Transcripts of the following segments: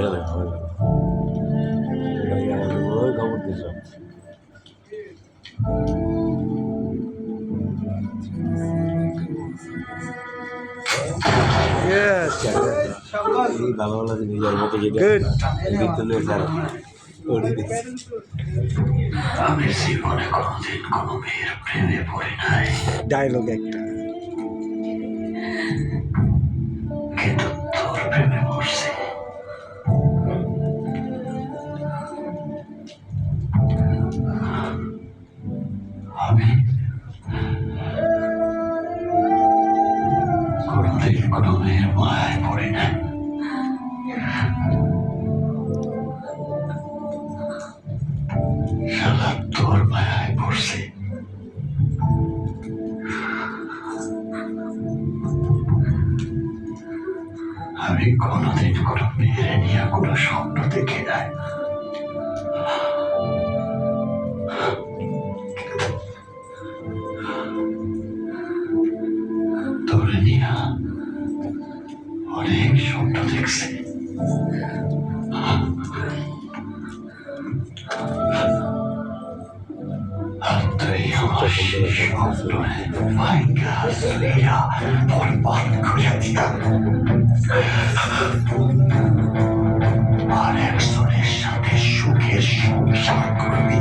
গেলে ওই খবর দিস এই ভালো ভালো নিজের মতো যেটা তুলে স্যার আমি জীবনে কোনোদিন কোনো মেয়ের প্রেমে পড়ি নাই। ডায়লগ একটা কিন্তু তোর প্রেমে পড়ছি। আমি কোনোদিন কোনো মেয়ের মায়ায় পড়ি নাই। শালা তোর মায়ায় পড়ছি। আমি কোনোদিন কোনো মেয়ের নিয়ে কোনো স্বপ্ন দেখি নাই। তোরে নিয়ে অনেক স্বপ্ন দেখছি। তুই আমার স্বপ্নে ভাইঙ্গা লইয়া বরবাদ করিয়া দিয়া আর একজনের সাথে সুখের সংসার করবি,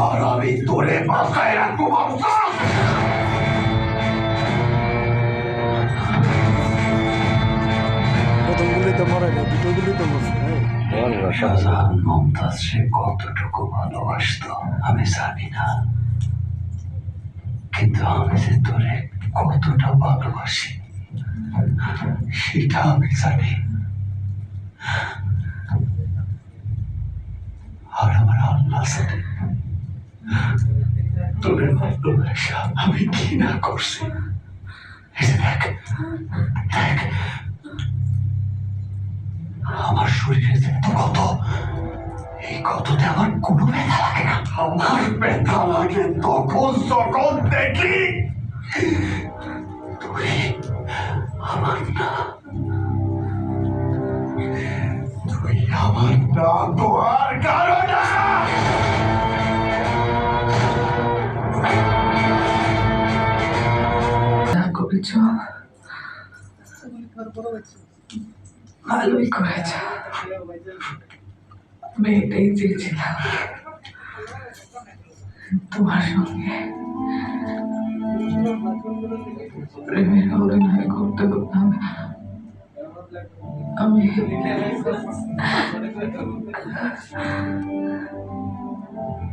আর আমি তোরে মাথায় রাখবো বাবা। প্রথমগুলি তো মরে না, দুটোগুলি তো মরছে। শাহজাহান মমতাজ সে কতটুকু ভালোবাসতো আমি জানি না, কিন্তু আমি যে তোরে কতটা ভালোবাসি সেটা আমি জানি। আর আমার আল্লাহ জানে তোরে ভালোবাসা আমি কি না করছি। দেখ দেখ আমার শরীরে যে কত, এই কততে আমার কোনো ব্যথা লাগে না। আমার ব্যথা লাগে তখন যখন দেখি তুই আমার না, তুই আমার না তোর কারণে। যা করেছ ভালোই করেছ, আমি এটাই চেয়েছিলাম তোমার সঙ্গে প্রেমের অভিনয় করতে করতে আমি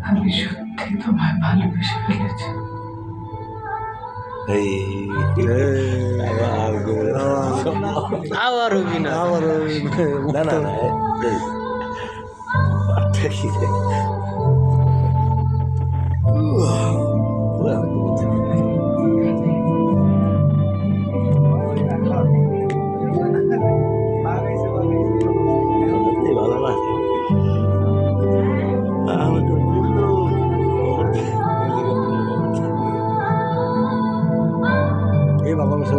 আমি সত্যি তোমায় ভালোবেসে ফেলেছি। আবার হবি না, আবার হবি না, না না ভালো লাগে এই ভালোবাসা